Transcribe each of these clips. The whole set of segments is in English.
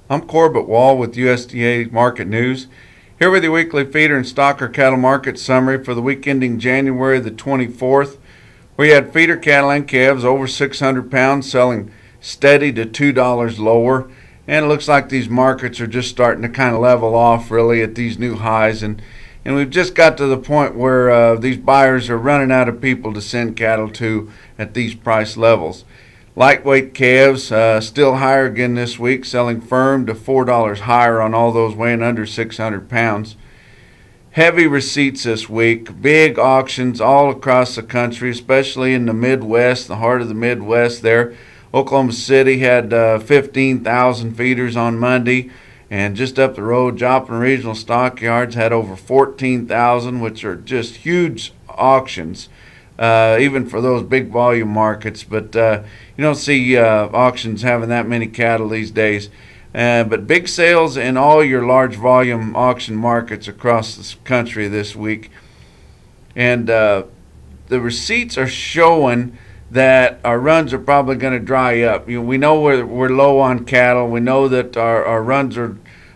I'm Corbett Wall with USDA Market News, here with your weekly feeder and stocker cattle market summary for the week ending January the 24th. We had feeder cattle and calves over 600 pounds selling steady to $2 lower, and it looks like these markets are just starting to kind of level off really at these new highs, and we've just got to the point where these buyers are running out of people to send cattle to at these price levels. Lightweight calves still higher again this week, selling firm to $4 higher on all those weighing under 600 pounds. Heavy receipts this week, big auctions all across the country, especially in the Midwest, the heart of the Midwest there. Oklahoma City had 15,000 feeders on Monday, and just up the road, Joplin Regional Stockyards had over 14,000, which are just huge auctions. Even for those big volume markets, but you don't see auctions having that many cattle these days. But big sales in all your large volume auction markets across the country this week. And the receipts are showing that our runs are probably going to dry up. We know we're low on cattle. We know that our runs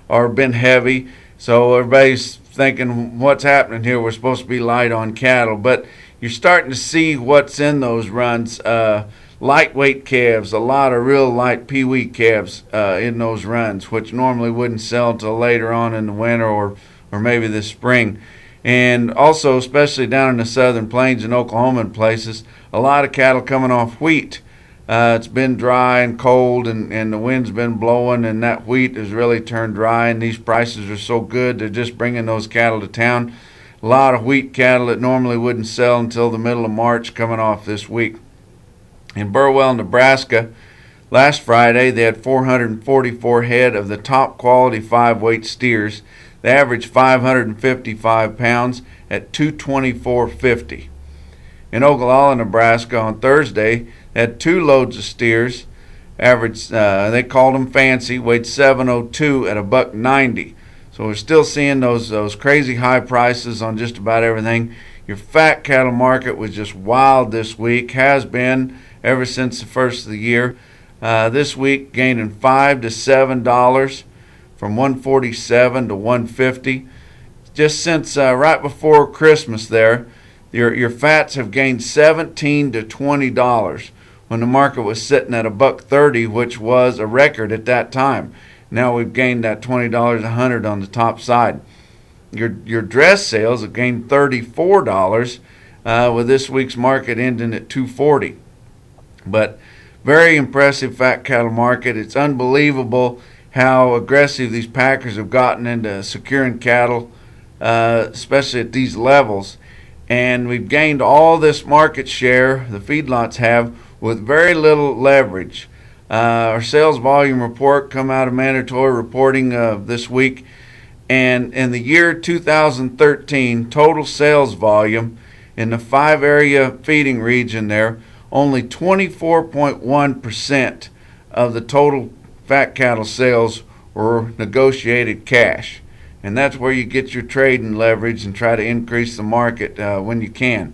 are been heavy. So everybody's thinking, what's happening here? We're supposed to be light on cattle. But you're starting to see what's in those runs. Lightweight calves, a lot of real light peewee calves in those runs, which normally wouldn't sell until later on in the winter or maybe this spring. And also, especially down in the southern plains in Oklahoma and places, a lot of cattle coming off wheat. It's been dry and cold, and the wind's been blowing, and that wheat has really turned dry, and these prices are so good, they're just bringing those cattle to town. A lot of wheat cattle that normally wouldn't sell until the middle of March coming off this week. In Burwell, Nebraska, last Friday they had 444 head of the top quality 5-weight steers. They averaged 555 pounds at $224.50. In Ogallala, Nebraska, on Thursday they had 2 loads of steers. Averaged, they called them fancy, weighed 702 at $1.90. So we're still seeing those crazy high prices on just about everything. Your fat cattle market was just wild this week, has been ever since the first of the year. This week gaining $5 to $7 from $147 to $150. Just since right before Christmas there, your fats have gained $17 to $20 when the market was sitting at $1.30, which was a record at that time. Now we've gained that $20 a hundred on the top side. Your dress sales have gained $34 with this week's market ending at $240. But very impressive fat cattle market. It's unbelievable how aggressive these packers have gotten into securing cattle, especially at these levels. And we've gained all this market share, the feedlots have, with very little leverage. Our sales volume report come out of mandatory reporting this week, and in the year 2013, total sales volume in the 5-area feeding region there, only 24.1% of the total fat cattle sales were negotiated cash. And that's where you get your trading leverage and try to increase the market when you can.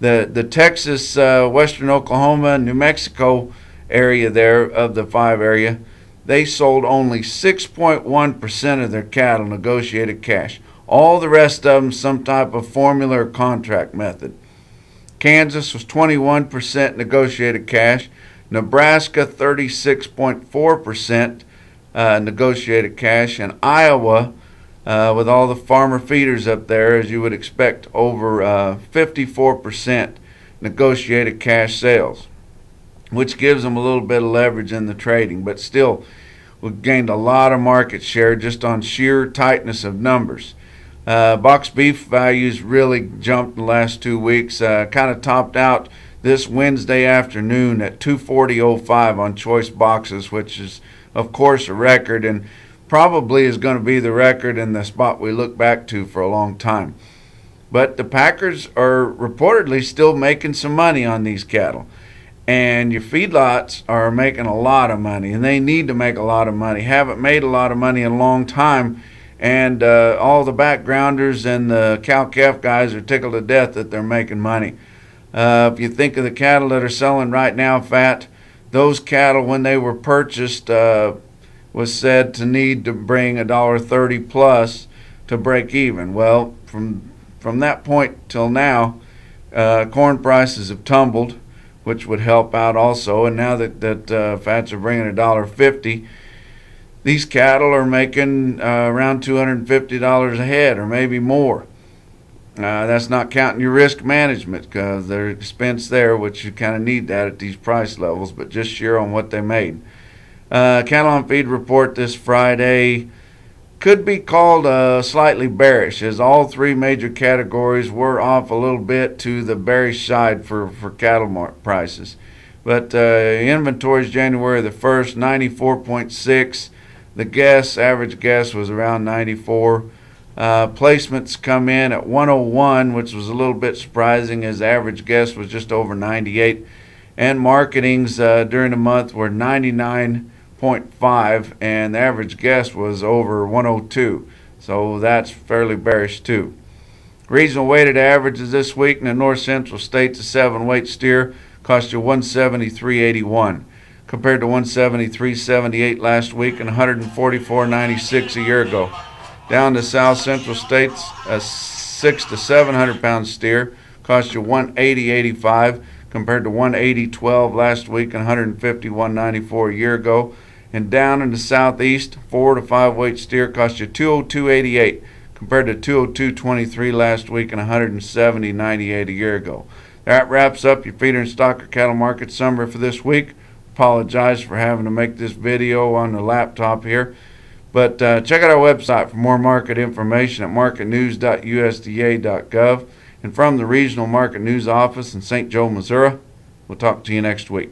The Texas, western Oklahoma, New Mexico area there of the 5 area, they sold only 6.1% of their cattle negotiated cash. All the rest of them some type of formula or contract method. Kansas was 21% negotiated cash. Nebraska 36.4% negotiated cash, and Iowa with all the farmer feeders up there, as you would expect, over 54% negotiated cash sales, which gives them a little bit of leverage in the trading. But still, we've gained a lot of market share just on sheer tightness of numbers. Box beef values really jumped in the last 2 weeks, kind of topped out this Wednesday afternoon at $240.05 on choice boxes, which is, of course, a record, and probably is going to be the record and the spot we look back to for a long time. But the packers are reportedly still making some money on these cattle. And your feedlots are making a lot of money, and they need to make a lot of money. Haven't made a lot of money in a long time, and all the backgrounders and the cow-calf guys are tickled to death that they're making money. If you think of the cattle that are selling right now fat, those cattle when they were purchased was said to need to bring $1.30 plus to break even. Well, from that point till now, corn prices have tumbled, which would help out also. And now that fats are bringing $1.50, these cattle are making around $250 a head, or maybe more. That's not counting your risk management, because there's expense there, which you kind of need that at these price levels, but just sheer on what they made. Cattle on feed report this Friday could be called slightly bearish, as all three major categories were off a little bit to the bearish side for cattle prices. But inventories January the 1st, 94.6. The average guess was around 94. Placements come in at 101, which was a little bit surprising, as the average guess was just over 98. And marketings during the month were 99.5, and the average guess was over 102. So that's fairly bearish too. Regional weighted averages this week in the north central states, a 7-weight steer cost you $173.81. compared to $173.78 last week and $144.96 a year ago. Down to south central states, a 600 to 700 pound steer cost you $180.85 compared to $180.12 last week and $151.94 a year ago. And down in the southeast, 4 to 5 weight steer cost you $202.88 compared to $202.23 last week and $170.98 a year ago. That wraps up your feeder and stocker cattle market summary for this week. Apologize for having to make this video on the laptop here, but check out our website for more market information at marketnews.usda.gov. And from the Regional Market News Office in St. Joe, Missouri, we'll talk to you next week.